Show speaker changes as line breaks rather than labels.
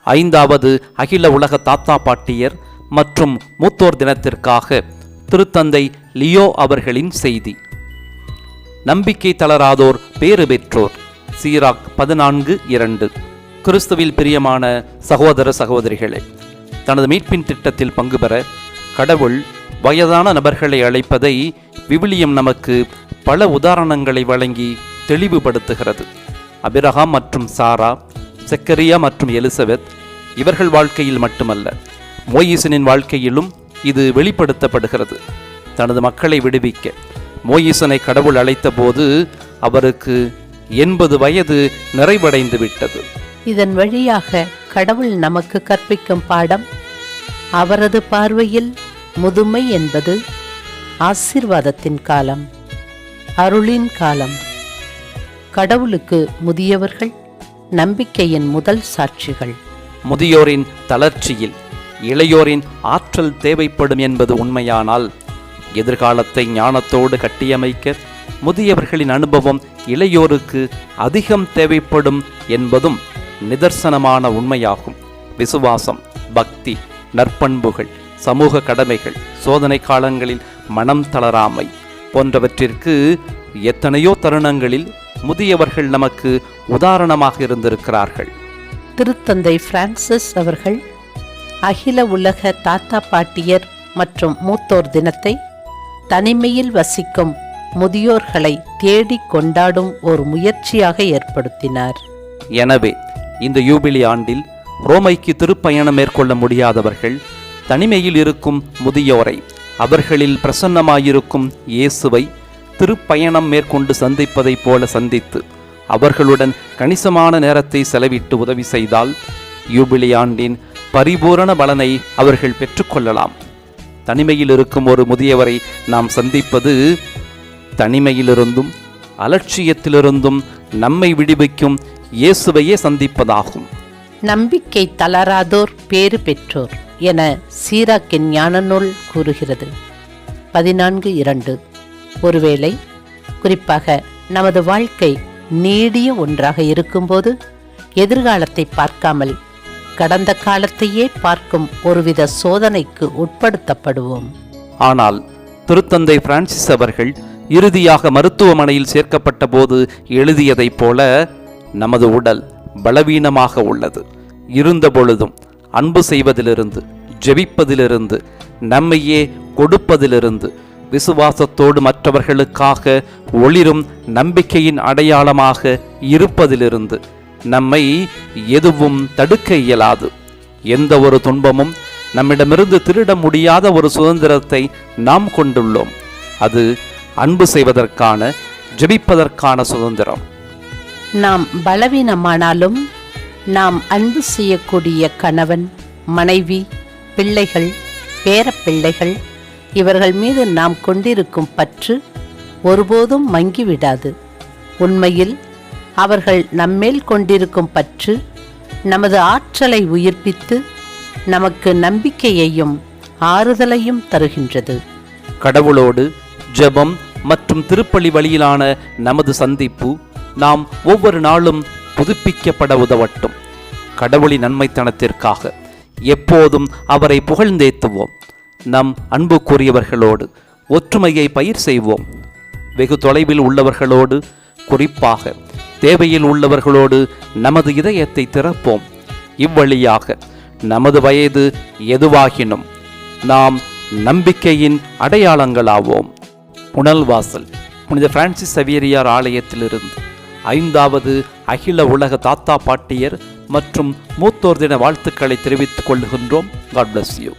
5வது அகில உலக தாத்தா பாட்டியர் மற்றும் மூத்தோர் தினத்திற்காக திருத்தந்தை லியோ அவர்களின் செய்தி. நம்பிக்கை தளராதோர் பேறு பெற்றோர். சீராக் 14:2. கிறிஸ்துவில் பிரியமான சகோதர சகோதரிகளே, தனது மீட்பின் திட்டத்தில் பங்கு பெற கடவுள் வயதான நபர்களை அழைப்பதை விவிலியம் நமக்கு பல உதாரணங்களை வழங்கி தெளிவுபடுத்துகிறது. அபிரகாம் மற்றும் சாரா, செக்கரியா மற்றும் எலிசபெத் இவர்கள் வாழ்க்கையில் மட்டுமல்ல, மோயிசனின் வாழ்க்கையிலும் இது வெளிப்படுத்தப்படுகிறது. தனது மக்களை விடுவிக்க மோயிசனை கடவுள் அழைத்த போது அவருக்கு 80 வயது நிறைவடைந்து விட்டது.
இதன் வழியாக கடவுள் நமக்கு கற்பிக்கும் பாடம், அவரது பார்வையில் முதுமை என்பது ஆசீர்வாதத்தின் காலம், அருளின் காலம். கடவுளுக்கு முதியவர்கள் நம்பிக்கையின் முதல் சாட்சிகள்.
முதியோரின் தளர்ச்சியில் இளையோரின் ஆற்றல் தேவைப்படும் என்பது உண்மையானால், எதிர்காலத்தை ஞானத்தோடு கட்டியமைக்க முதியவர்களின் அனுபவம் இளையோருக்கு அதிகம் தேவைப்படும் என்பதும் நிதர்சனமான உண்மையாகும். விசுவாசம், பக்தி, நற்பண்புகள், சமூக கடமைகள், சோதனை காலங்களில் மனம் தளராமை போன்றவற்றிற்கு எத்தனையோ தருணங்களில் முதியவர்கள் நமக்கு உதாரணமாக இருந்திருக்கிறார்கள்.
திருத்தந்தை பிரான்சிஸ் அவர்கள் அகில உலக தாத்தா பாட்டியர் மற்றும் மூத்தோர் தினத்தை தனிமையில் வசிக்கும் முதியோர்களை தேடி கொண்டாடும் ஒரு முயற்சியாக ஏற்படுத்தினார்.
எனவே இந்த யூபிலி ஆண்டில் ரோமைக்கு திருப்பயணம் மேற்கொள்ள முடியாதவர்கள் தனிமையில் இருக்கும் முதியோரை, அவர்களில் பிரசன்னமாயிருக்கும் இயேசுவை திருப்பயணம் மேற்கொண்டு சந்திப்பதைப் போல சந்தித்து அவர்களுடன் கணிசமான நேரத்தை செலவிட்டு உதவி செய்தால் யூபிலி ஆண்டின் பரிபூரண பலனை அவர்கள் பெற்றுக்கொள்ளலாம். தனிமையில் இருக்கும் ஒரு முதியவரை நாம் சந்திப்பது தனிமையிலிருந்தும் அலட்சியத்திலிருந்தும் நம்மை விடுவிக்கும் இயேசுவையே சந்திப்பதாகும்.
நம்பிக்கை தளராதோர் பேறு பெற்றோர் என சீராக்கின் ஞான நூல் கூறுகிறது. 14:2. ஒருவேளை குறிப்பாக நமது வாழ்க்கை நீடிய ஒன்றாக இருக்கும்போது எதிர்காலத்தை பார்க்காமல் கடந்த காலத்தையே பார்க்கும் ஒருவித சோதனைக்கு உட்படுத்தப்படுவோம்.
ஆனால் திருத்தந்தை பிரான்சிஸ் அவர்கள் இறுதியாக மருத்துவமனையில் சேர்க்கப்பட்ட போது எழுதியதைப் போல, நமது உடல் பலவீனமாக உள்ளது, இருந்த பொழுதும் அன்பு செய்வதிலிருந்து, ஜெபிப்பதிலிருந்து, நம்மையே கொடுப்பதிலிருந்து, விசுவாசத்தோடு மற்றவர்களுக்காக ஒளிரும் நம்பிக்கையின் அடையாளமாக இருப்பதிலிருந்து நம்மை எதுவும் தடுக்க இயலாது. எந்த ஒரு துன்பமும் நம்மிடமிருந்து திருட முடியாத ஒரு சுதந்திரத்தை நாம் கொண்டுள்ளோம். அது அன்பு செய்வதற்கான, ஜெபிப்பதற்கான சுதந்திரம்.
நாம் பலவீனமானாலும் நாம் அன்பு செய்யக்கூடிய கணவன், மனைவி, பிள்ளைகள், பேரப்பிள்ளைகள் இவர்கள் மீது நாம் கொண்டிருக்கும் பற்று ஒருபோதும் மங்கிவிடாது. உண்மையில் அவர்கள் நம்மேல் கொண்டிருக்கும் பற்று நமது ஆற்றலை உயிர்ப்பித்து நமக்கு நம்பிக்கையையும் ஆறுதலையும் தருகின்றது.
கடவுளோடு ஜெபம் மற்றும் திருப்பலி வழியிலான நமது சந்திப்பு நாம் ஒவ்வொரு நாளும் புதுப்பிக்கப்பட உதவட்டும். கடவுளின் நன்மைத்தனத்திற்காக எப்போதும் அவரை புகழ்ந்தேத்துவோம். நம் அன்புக்குரியவர்களோடு ஒற்றுமையை பயிர் செய்வோம். வெகு தொலைவில் உள்ளவர்களோடு, குறிப்பாக தேவையில் உள்ளவர்களோடு நமது இதயத்தை திறப்போம். இவ்வழியாக நமது வயது எதுவாகினும் நாம் நம்பிக்கையின் அடையாளங்களாவோம். புனல்வாசல். புனித பிரான்சிஸ் சவேரியார் ஆலயத்திலிருந்து 5வது அகில உலக தாத்தா பாட்டியர் மற்றும் மூத்தோர் தின வாழ்த்துக்களை தெரிவித்துக் கொள்கின்றோம். God bless you.